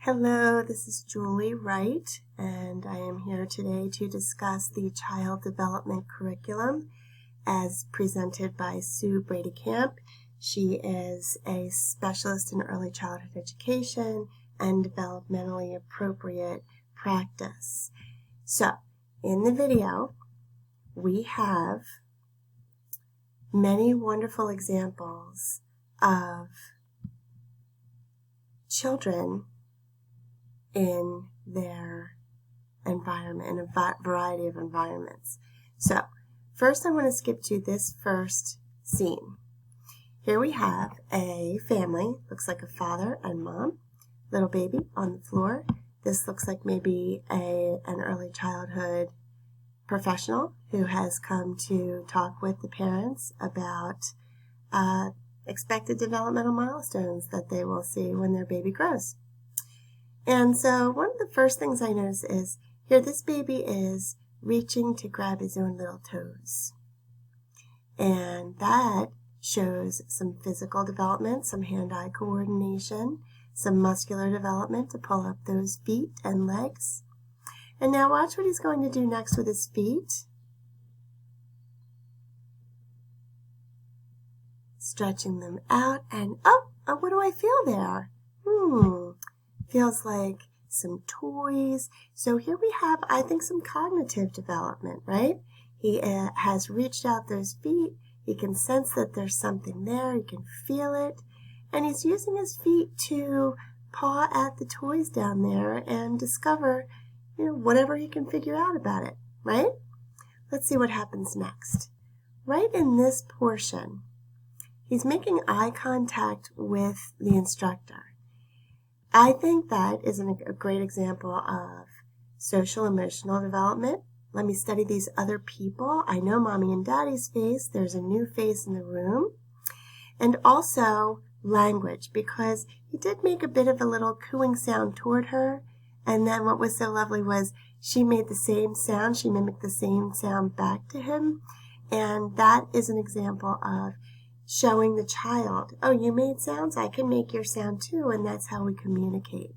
Hello, this is Julie Wright, and I am here today to discuss the Child Development Curriculum as presented by Sue Brady-Camp. She is a specialist in early childhood education and developmentally appropriate practice. So, in the video, we have many wonderful examples of children in their environment, in a variety of environments. So, first I want to skip to this first scene. Here we have a family, looks like a father and mom, little baby on the floor. This looks like maybe an early childhood professional who has come to talk with the parents about expected developmental milestones that they will see when their baby grows. And so one of the first things I notice is here this baby is reaching to grab his own little toes. And that shows some physical development, some hand-eye coordination, some muscular development to pull up those feet and legs. And now watch what he's going to do next with his feet. Stretching them out and, oh, what do I feel there? Feels like some toys. So here we have, I think, some cognitive development, right? He has reached out those feet. He can sense that there's something there. He can feel it. And he's using his feet to paw at the toys down there and discover, whatever he can figure out about it, right? Let's see what happens next. Right in this portion, he's making eye contact with the instructor. I think that is a great example of social emotional development. Let me study these other people. I know mommy and daddy's face. There's a new face in the room. And also language, because he did make a bit of a little cooing sound toward her. And then what was so lovely was she made the same sound. She mimicked the same sound back to him. And that is an example of showing the child, oh, you made sounds, I can make your sound too, and that's how we communicate.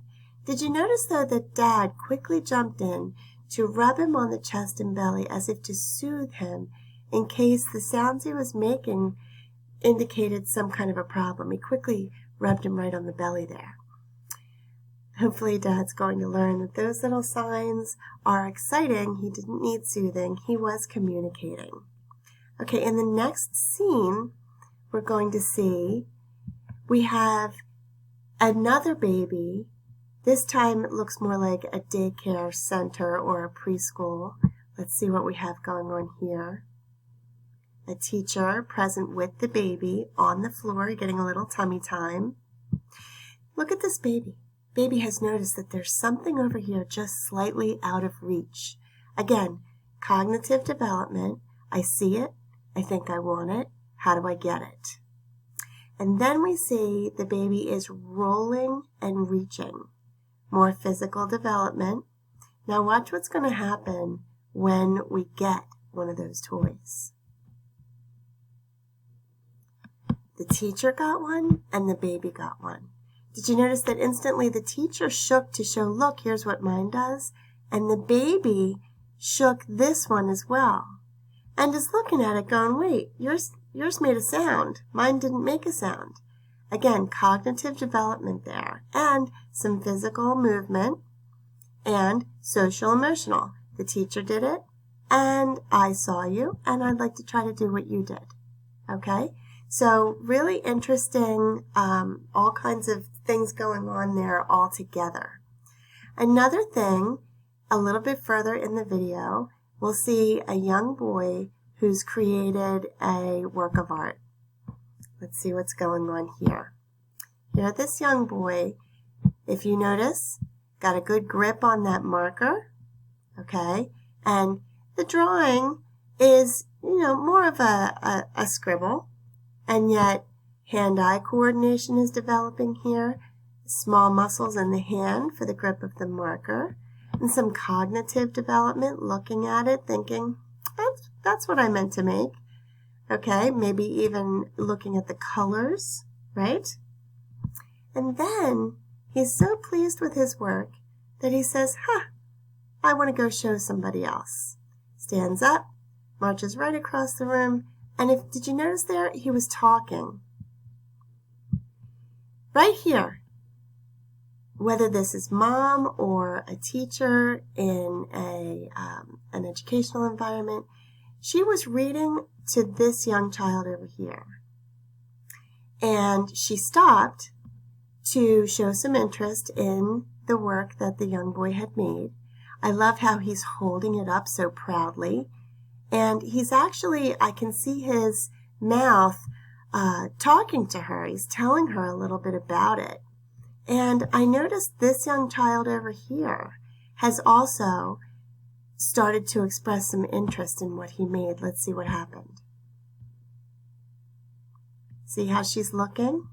Did you notice, though, that Dad quickly jumped in to rub him on the chest and belly as if to soothe him in case the sounds he was making indicated some kind of a problem? He quickly rubbed him right on the belly there. Hopefully Dad's going to learn that those little signs are exciting. He didn't need soothing. He was communicating. Okay, in the next scene, we're going to see we have another baby. This time it looks more like a daycare center or a preschool. Let's see what we have going on here. A teacher present with the baby on the floor getting a little tummy time. Look at this baby. Baby has noticed that there's something over here just slightly out of reach. Again, cognitive development. I see it. I think I want it. How do I get it? And then we see the baby is rolling and reaching. More physical development. Now watch what's going to happen when we get one of those toys. The teacher got one and the baby got one. Did you notice that instantly the teacher shook to show, look, here's what mine does? And the baby shook this one as well. And is looking at it going, wait, yours made a sound. Mine didn't make a sound. Again, cognitive development there. And some physical movement and social emotional. The teacher did it, and I saw you, and I'd like to try to do what you did. Okay? So really interesting, all kinds of things going on there all together. Another thing, a little bit further in the video, we'll see a young boy who's created a work of art. Let's see what's going on here. Here, this young boy, if you notice, got a good grip on that marker, okay? And the drawing is, more of a scribble, and yet hand-eye coordination is developing here, small muscles in the hand for the grip of the marker, and some cognitive development, looking at it, thinking, that's what I meant to make. Okay, maybe even looking at the colors, right? And then He's so pleased with his work that he says, I want to go show somebody else. Stands up, marches right across the room, and did you notice there he was talking? Right here, whether this is mom or a teacher in an educational environment, she was reading to this young child over here. And she stopped to show some interest in the work that the young boy had made. I love how he's holding it up so proudly. And he's actually, I can see his mouth talking to her. He's telling her a little bit about it. And I noticed this young child over here has also started to express some interest in what he made. Let's see what happened. See how she's looking?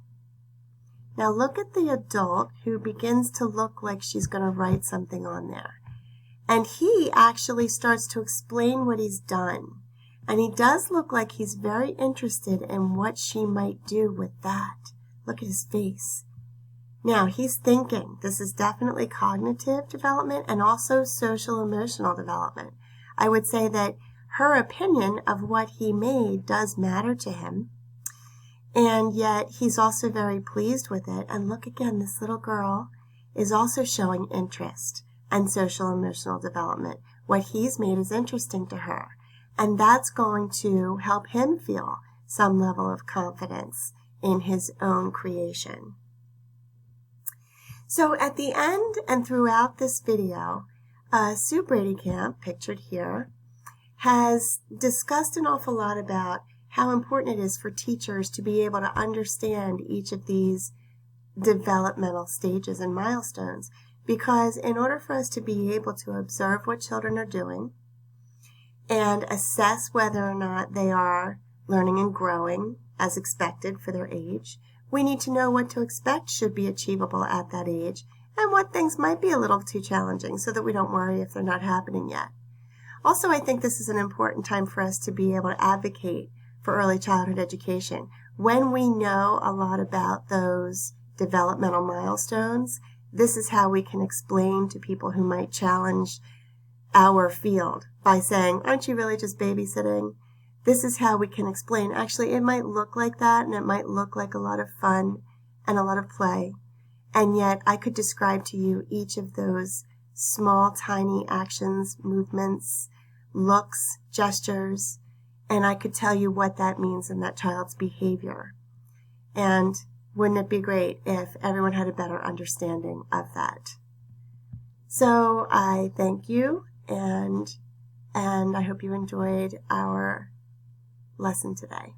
Now look at the adult who begins to look like she's going to write something on there. And he actually starts to explain what he's done. And he does look like he's very interested in what she might do with that. Look at his face. Now he's thinking. This is definitely cognitive development and also social emotional development. I would say that her opinion of what he made does matter to him. And yet he's also very pleased with it. And look again, this little girl is also showing interest and social emotional development. What he's made is interesting to her. And that's going to help him feel some level of confidence in his own creation. So at the end and throughout this video, Sue Bradykamp, pictured here, has discussed an awful lot about how important it is for teachers to be able to understand each of these developmental stages and milestones. Because in order for us to be able to observe what children are doing and assess whether or not they are learning and growing as expected for their age, we need to know what to expect should be achievable at that age and what things might be a little too challenging so that we don't worry if they're not happening yet. Also, I think this is an important time for us to be able to advocate for early childhood education. When we know a lot about those developmental milestones, this is how we can explain to people who might challenge our field by saying, aren't you really just babysitting? This is how we can explain, actually, it might look like that, and it might look like a lot of fun and a lot of play. And yet I could describe to you each of those small, tiny actions, movements, looks, gestures, and I could tell you what that means in that child's behavior. And wouldn't it be great if everyone had a better understanding of that? So I thank you, and I hope you enjoyed our lesson today.